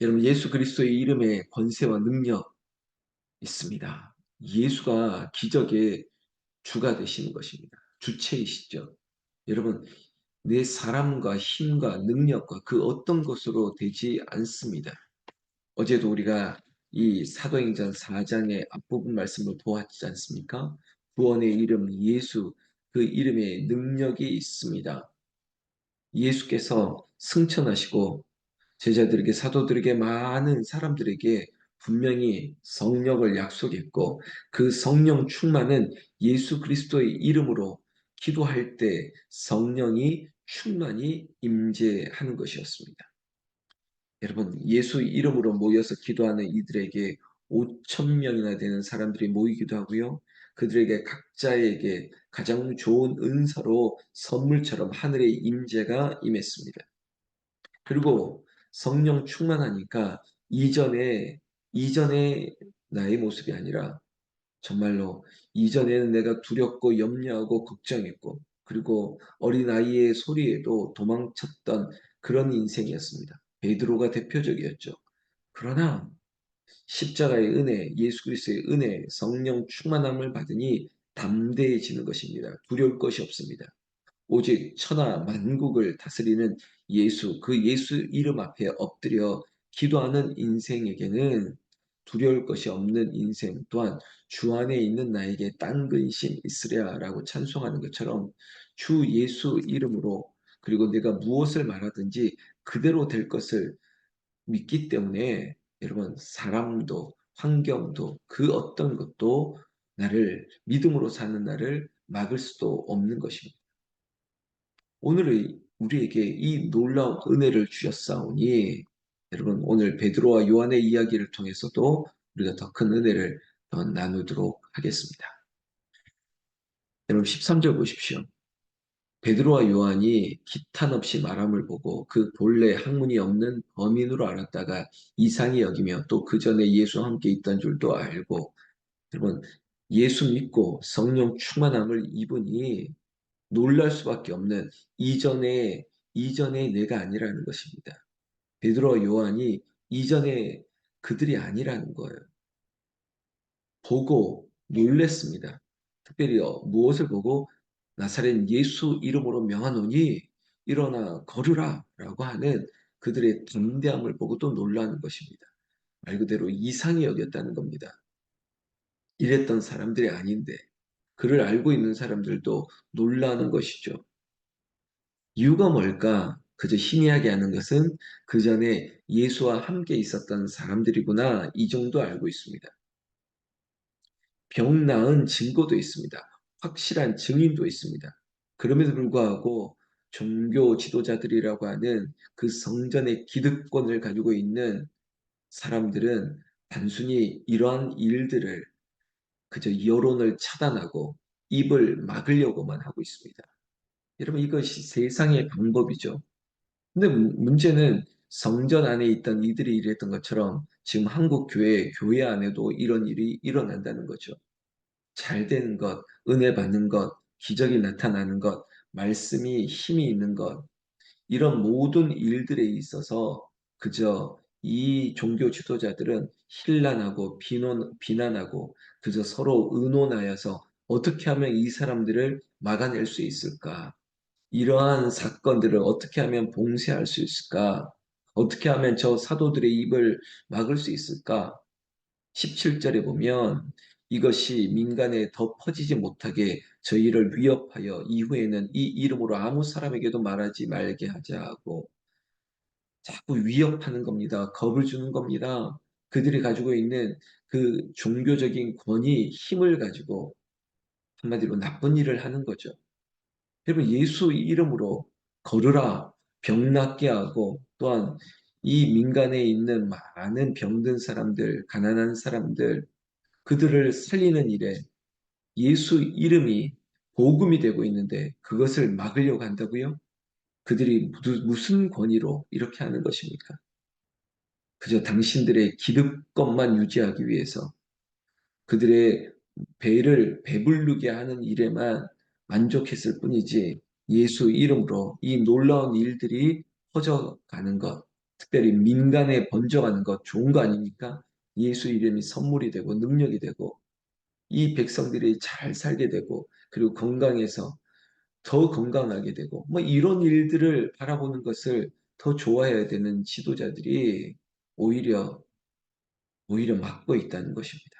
여러분, 예수 그리스도의 이름에 권세와 능력 있습니다. 예수가 기적의 주가 되시는 것입니다. 주체이시죠. 여러분, 내 사람과 힘과 능력과 그 어떤 것으로 되지 않습니다. 어제도 우리가 이 사도행전 4장의 앞부분 말씀을 보았지 않습니까? 구원의 이름 예수, 그 이름에 능력이 있습니다. 예수께서 승천하시고 제자들에게 사도들에게 많은 사람들에게 분명히 성령을 약속했고 그 성령 충만은 예수 그리스도의 이름으로 기도할 때 성령이 충만히 임재하는 것이었습니다. 여러분, 예수 이름으로 모여서 기도하는 이들에게 5천 명이나 되는 사람들이 모이기도 하고요. 그들에게 각자에게 가장 좋은 은사로 선물처럼 하늘의 임재가 임했습니다. 그리고 성령 충만하니까 이전에 나의 모습이 아니라 정말로 이전에는 내가 두렵고 염려하고 걱정했고 그리고 어린아이의 소리에도 도망쳤던 그런 인생이었습니다. 베드로가 대표적이었죠. 그러나 십자가의 은혜, 예수 그리스도의 은혜, 성령 충만함을 받으니 담대해지는 것입니다. 두려울 것이 없습니다. 오직 천하 만국을 다스리는 예수, 그 예수 이름 앞에 엎드려 기도하는 인생에게는 두려울 것이 없는 인생 또한 주 안에 있는 나에게 딴 근심 있으랴라고 찬송하는 것처럼 주 예수 이름으로 그리고 내가 무엇을 말하든지 그대로 될 것을 믿기 때문에 여러분 사람도 환경도 그 어떤 것도 나를 믿음으로 사는 나를 막을 수도 없는 것입니다. 오늘 우리에게 이 놀라운 은혜를 주셨사오니 여러분 오늘 베드로와 요한의 이야기를 통해서도 우리가 더 큰 은혜를 더 나누도록 하겠습니다. 여러분 13절 보십시오. 베드로와 요한이 기탄 없이 말함을 보고 그 본래 학문이 없는 범인으로 알았다가 이상히 여기며 또 그 전에 예수와 함께 있던 줄도 알고 여러분 예수 믿고 성령 충만함을 입으니 놀랄 수밖에 없는 이전에 내가 아니라는 것입니다. 베드로와 요한이 이전에 그들이 아니라는 거예요. 보고 놀랬습니다. 특별히 무엇을 보고 나사렛 예수 이름으로 명하노니 일어나 걸으라 라고 하는 그들의 담대함을 보고 또 놀라는 것입니다. 말 그대로 이상히 여겼다는 겁니다. 이랬던 사람들이 아닌데 그를 알고 있는 사람들도 놀라는 것이죠. 이유가 뭘까? 그저 희미하게 하는 것은 그 전에 예수와 함께 있었던 사람들이구나. 이 정도 알고 있습니다. 병 나은 증거도 있습니다. 확실한 증인도 있습니다. 그럼에도 불구하고 종교 지도자들이라고 하는 그 성전의 기득권을 가지고 있는 사람들은 단순히 이러한 일들을 그저 여론을 차단하고 입을 막으려고만 하고 있습니다. 여러분 이것이 세상의 방법이죠. 근데 문제는 성전 안에 있던 이들이 이랬던 것처럼 지금 한국 교회 안에도 이런 일이 일어난다는 거죠. 잘 되는 것, 은혜 받는 것, 기적이 나타나는 것, 말씀이 힘이 있는 것, 이런 모든 일들에 있어서 그저 이 종교 지도자들은 힐난하고 비난하고 그저 서로 의논하여서 어떻게 하면 이 사람들을 막아낼 수 있을까? 이러한 사건들을 어떻게 하면 봉쇄할 수 있을까? 어떻게 하면 저 사도들의 입을 막을 수 있을까? 17절에 보면 이것이 민간에 더 퍼지지 못하게 저희를 위협하여 이후에는 이 이름으로 아무 사람에게도 말하지 말게 하자 하고 자꾸 위협하는 겁니다. 겁을 주는 겁니다. 그들이 가지고 있는 그 종교적인 권위, 힘을 가지고 한마디로 나쁜 일을 하는 거죠. 여러분 예수 이름으로 걸으라 병 낫게 하고 또한 이 민간에 있는 많은 병든 사람들, 가난한 사람들 그들을 살리는 일에 예수 이름이 복음이 되고 있는데 그것을 막으려고 한다고요? 그들이 무슨 권위로 이렇게 하는 것입니까? 그저 당신들의 기득권만 유지하기 위해서 그들의 배를 배부르게 하는 일에만 만족했을 뿐이지 예수 이름으로 이 놀라운 일들이 퍼져가는 것. 특별히 민간에 번져가는 것 좋은 거 아닙니까? 예수 이름이 선물이 되고 능력이 되고 이 백성들이 잘 살게 되고 그리고 건강해서 더 건강하게 되고 뭐 이런 일들을 바라보는 것을 더 좋아해야 되는 지도자들이 오히려 막고 있다는 것입니다.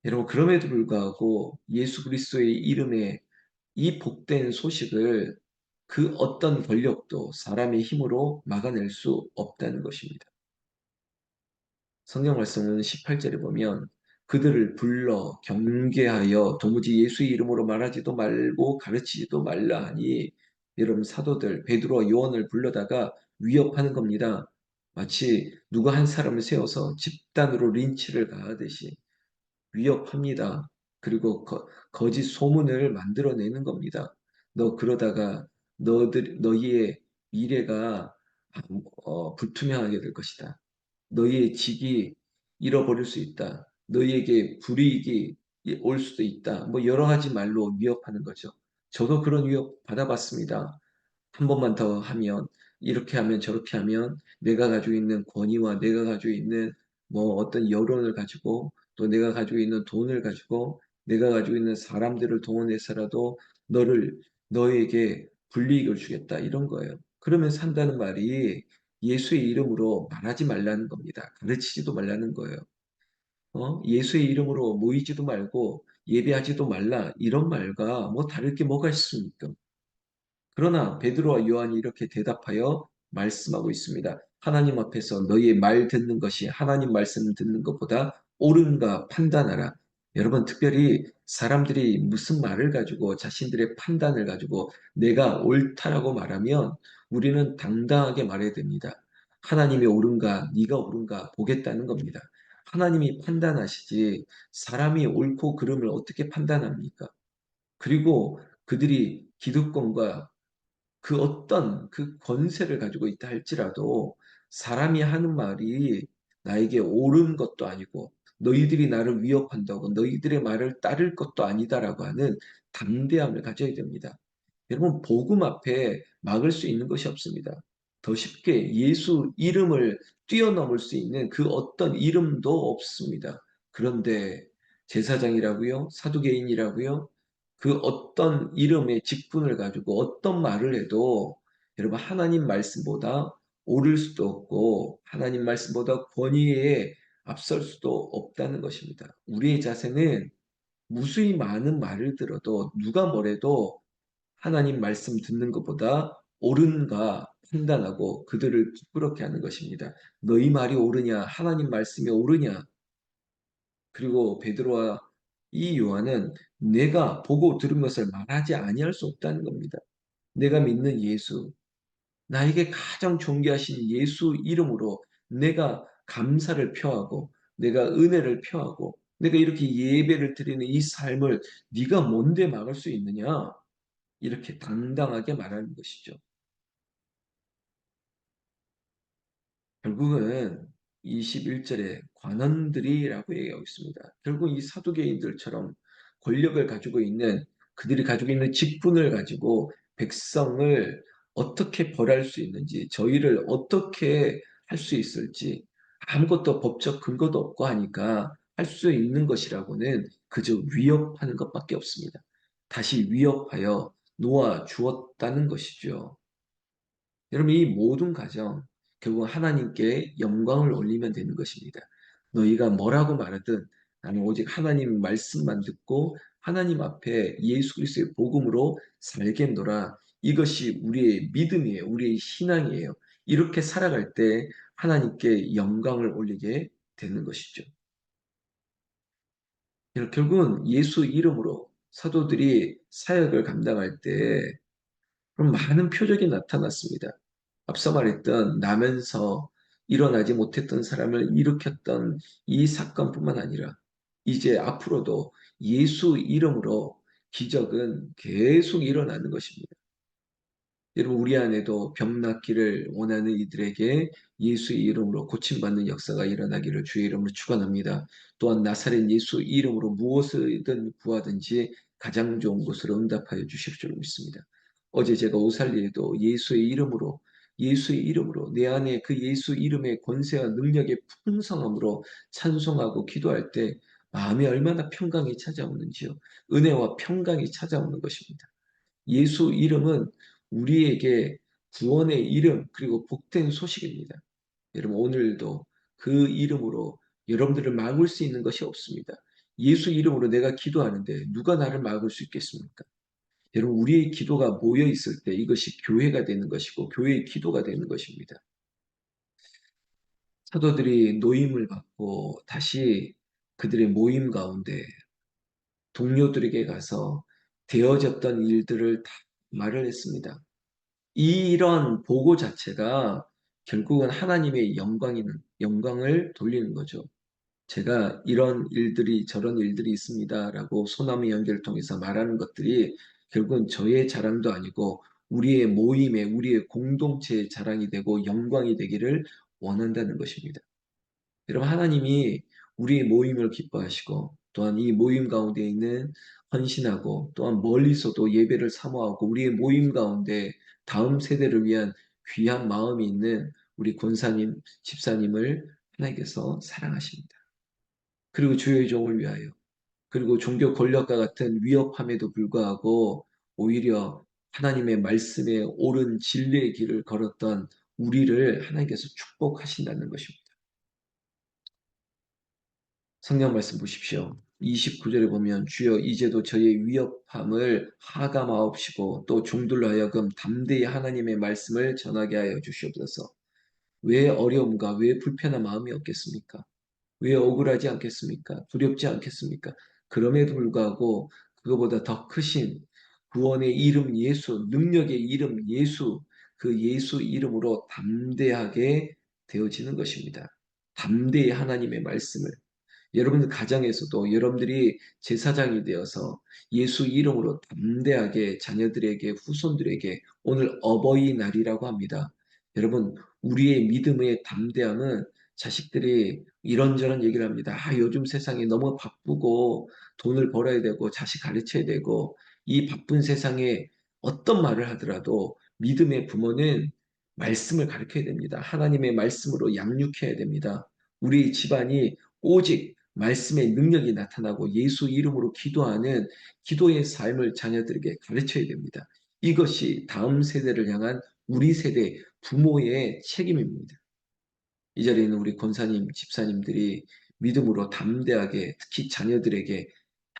여러분 그럼에도 불구하고 예수 그리스도의 이름에 이 복된 소식을 그 어떤 권력도 사람의 힘으로 막아낼 수 없다는 것입니다. 성경 말씀은 18절에 보면 그들을 불러 경계하여 도무지 예수의 이름으로 말하지도 말고 가르치지도 말라 하니 여러분 사도들 베드로와 요한을 불러다가 위협하는 겁니다. 마치 누가 한 사람을 세워서 집단으로 린치를 가하듯이 위협합니다. 그리고 거짓 소문을 만들어내는 겁니다. 너 그러다가 너희의 미래가 불투명하게 될 것이다. 너희의 직이 잃어버릴 수 있다. 너희에게 불이익이 올 수도 있다. 뭐 여러 가지 말로 위협하는 거죠. 저도 그런 위협 받아봤습니다. 한 번만 더 하면 이렇게 하면 저렇게 하면 내가 가지고 있는 권위와 내가 가지고 있는 뭐 어떤 여론을 가지고 또 내가 가지고 있는 돈을 가지고 내가 가지고 있는 사람들을 동원해서라도 너에게 불이익을 주겠다 이런 거예요. 그러면 산다는 말이 예수의 이름으로 말하지 말라는 겁니다. 가르치지도 말라는 거예요. 예수의 이름으로 모이지도 말고 예배하지도 말라 이런 말과 뭐 다를 게 뭐가 있습니까? 그러나 베드로와 요한이 이렇게 대답하여 말씀하고 있습니다. 하나님 앞에서 너희의 말 듣는 것이 하나님 말씀 듣는 것보다 옳은가 판단하라. 여러분 특별히 사람들이 무슨 말을 가지고 자신들의 판단을 가지고 내가 옳다라고 말하면 우리는 당당하게 말해야 됩니다. 하나님이 옳은가 네가 옳은가 보겠다는 겁니다. 하나님이 판단하시지 사람이 옳고 그름을 어떻게 판단합니까? 그리고 그들이 기득권과 그 어떤 그 권세를 가지고 있다 할지라도 사람이 하는 말이 나에게 옳은 것도 아니고 너희들이 나를 위협한다고 너희들의 말을 따를 것도 아니다라고 하는 담대함을 가져야 됩니다. 여러분 복음 앞에 막을 수 있는 것이 없습니다. 더 쉽게 예수 이름을 뛰어넘을 수 있는 그 어떤 이름도 없습니다. 그런데 제사장이라고요? 사두개인이라고요? 그 어떤 이름의 직분을 가지고 어떤 말을 해도 여러분 하나님 말씀보다 옳을 수도 없고 하나님 말씀보다 권위에 앞설 수도 없다는 것입니다. 우리의 자세는 무수히 많은 말을 들어도 누가 뭐래도 하나님 말씀 듣는 것보다 옳은가 판단하고 그들을 부끄럽게 하는 것입니다. 너희 말이 옳으냐 하나님 말씀이 옳으냐 그리고 베드로와 이 요한은 내가 보고 들은 것을 말하지 아니할 수 없다는 겁니다. 내가 믿는 예수, 나에게 가장 존귀하신 예수 이름으로 내가 감사를 표하고 내가 은혜를 표하고 내가 이렇게 예배를 드리는 이 삶을 네가 뭔데 막을 수 있느냐? 이렇게 당당하게 말하는 것이죠. 결국은 21절에 관원들이라고 얘기하고 있습니다. 결국 이 사두개인들처럼 권력을 가지고 있는 그들이 가지고 있는 직분을 가지고 백성을 어떻게 벌할 수 있는지 저희를 어떻게 할 수 있을지 아무것도 법적 근거도 없고 하니까 할 수 있는 것이라고는 그저 위협하는 것밖에 없습니다. 다시 위협하여 놓아 주었다는 것이죠. 여러분, 이 모든 과정, 결국 하나님께 영광을 올리면 되는 것입니다. 너희가 뭐라고 말하든 나는 오직 하나님 말씀만 듣고 하나님 앞에 예수 그리스도의 복음으로 살겠노라. 이것이 우리의 믿음이에요. 우리의 신앙이에요. 이렇게 살아갈 때 하나님께 영광을 올리게 되는 것이죠. 결국은 예수 이름으로 사도들이 사역을 감당할 때 그럼 많은 표적이 나타났습니다. 앞서 말했던 나면서 일어나지 못했던 사람을 일으켰던 이 사건뿐만 아니라 이제 앞으로도 예수 이름으로 기적은 계속 일어나는 것입니다. 여러분 우리 안에도 병 낫기를 원하는 이들에게 예수의 이름으로 고침받는 역사가 일어나기를 주의 이름으로 축원합니다. 또한 나사렛 예수 이름으로 무엇이든 구하든지 가장 좋은 곳으로 응답하여 주실 줄 믿습니다. 어제 제가 오살리에도 예수의 이름으로 예수의 이름으로 내 안에 그 예수 이름의 권세와 능력의 풍성함으로 찬송하고 기도할 때 마음이 얼마나 평강이 찾아오는지요. 은혜와 평강이 찾아오는 것입니다. 예수 이름은 우리에게 구원의 이름 그리고 복된 소식입니다. 여러분 오늘도 그 이름으로 여러분들을 막을 수 있는 것이 없습니다. 예수 이름으로 내가 기도하는데 누가 나를 막을 수 있겠습니까? 여러분 우리의 기도가 모여 있을 때 이것이 교회가 되는 것이고 교회의 기도가 되는 것입니다. 사도들이 노임을 받고 다시 그들의 모임 가운데 동료들에게 가서 되어졌던 일들을 다 말을 했습니다. 이런 보고 자체가 결국은 하나님의 영광을 돌리는 거죠. 제가 이런 일들이 저런 일들이 있습니다라고 소나무 연결을 통해서 말하는 것들이 결국은 저의 자랑도 아니고 우리의 모임에 우리의 공동체의 자랑이 되고 영광이 되기를 원한다는 것입니다. 여러분 하나님이 우리의 모임을 기뻐하시고 또한 이 모임 가운데 있는 헌신하고 또한 멀리서도 예배를 사모하고 우리의 모임 가운데 다음 세대를 위한 귀한 마음이 있는 우리 권사님, 집사님을 하나님께서 사랑하십니다. 그리고 주의 종을 위하여 그리고 종교 권력과 같은 위협함에도 불구하고 오히려 하나님의 말씀에 옳은 진리의 길을 걸었던 우리를 하나님께서 축복하신다는 것입니다. 성경 말씀 보십시오. 29절에 보면 주여 이제도 저의 위협함을 하감하옵시고 또 종들로 하여금 담대히 하나님의 말씀을 전하게 하여 주시옵소서. 왜 어려움과 왜 불편한 마음이 없겠습니까? 왜 억울하지 않겠습니까? 두렵지 않겠습니까? 그럼에도 불구하고 그거보다 더 크신 구원의 이름 예수, 능력의 이름 예수, 그 예수 이름으로 담대하게 되어지는 것입니다. 담대히 하나님의 말씀을 여러분들 가정에서도 여러분들이 제사장이 되어서 예수 이름으로 담대하게 자녀들에게 후손들에게 오늘 어버이날이라고 합니다. 여러분 우리의 믿음의 담대함은 자식들이 이런저런 얘기를 합니다. 요즘 세상이 너무 바쁘고 돈을 벌어야 되고 자식 가르쳐야 되고 이 바쁜 세상에 어떤 말을 하더라도 믿음의 부모는 말씀을 가르쳐야 됩니다. 하나님의 말씀으로 양육해야 됩니다. 우리 집안이 오직 말씀의 능력이 나타나고 예수 이름으로 기도하는 기도의 삶을 자녀들에게 가르쳐야 됩니다. 이것이 다음 세대를 향한 우리 세대 부모의 책임입니다. 이 자리에 있는 우리 권사님, 집사님들이 믿음으로 담대하게 특히 자녀들에게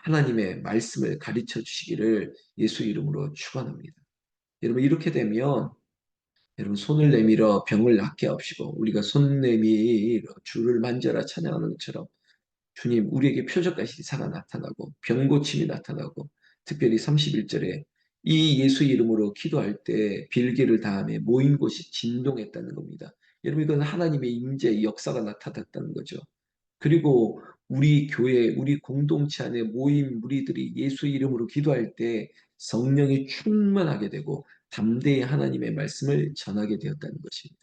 하나님의 말씀을 가르쳐 주시기를 예수 이름으로 축원합니다. 여러분 이렇게 되면 여러분 손을 내밀어 병을 낫게 하옵시고 우리가 손 내밀어 주를 만져라 찬양하는 것처럼 주님 우리에게 표적같이 살아 나타나고 병고침이 나타나고 특별히 31절에 이 예수 이름으로 기도할 때 빌기를 다함에 모인 곳이 진동했다는 겁니다. 여러분 이건 하나님의 임재 역사가 나타났다는 거죠. 그리고 우리 교회 우리 공동체 안에 모인 무리들이 예수 이름으로 기도할 때 성령이 충만하게 되고 담대히 하나님의 말씀을 전하게 되었다는 것입니다.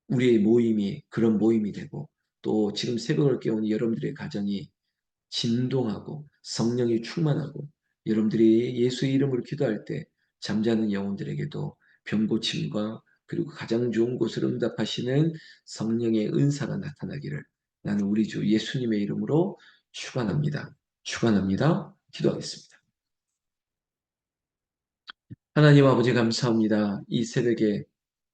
우리의 모임이 그런 모임이 되고 또 지금 새벽을 깨우는 여러분들의 가정이 진동하고 성령이 충만하고 여러분들이 예수의 이름으로 기도할 때 잠자는 영혼들에게도 병고침과 그리고 가장 좋은 곳을 응답하시는 성령의 은사가 나타나기를 나는 우리 주 예수님의 이름으로 축원합니다. 축원합니다. 기도하겠습니다. 하나님 아버지 감사합니다. 이 새벽에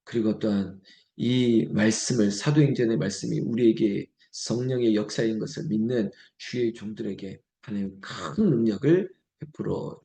그리고 또한 이 말씀을 사도행전의 말씀이 우리에게 성령의 역사인 것을 믿는 주의 종들에게 하나님 큰 능력을 베풀어 주시옵소서.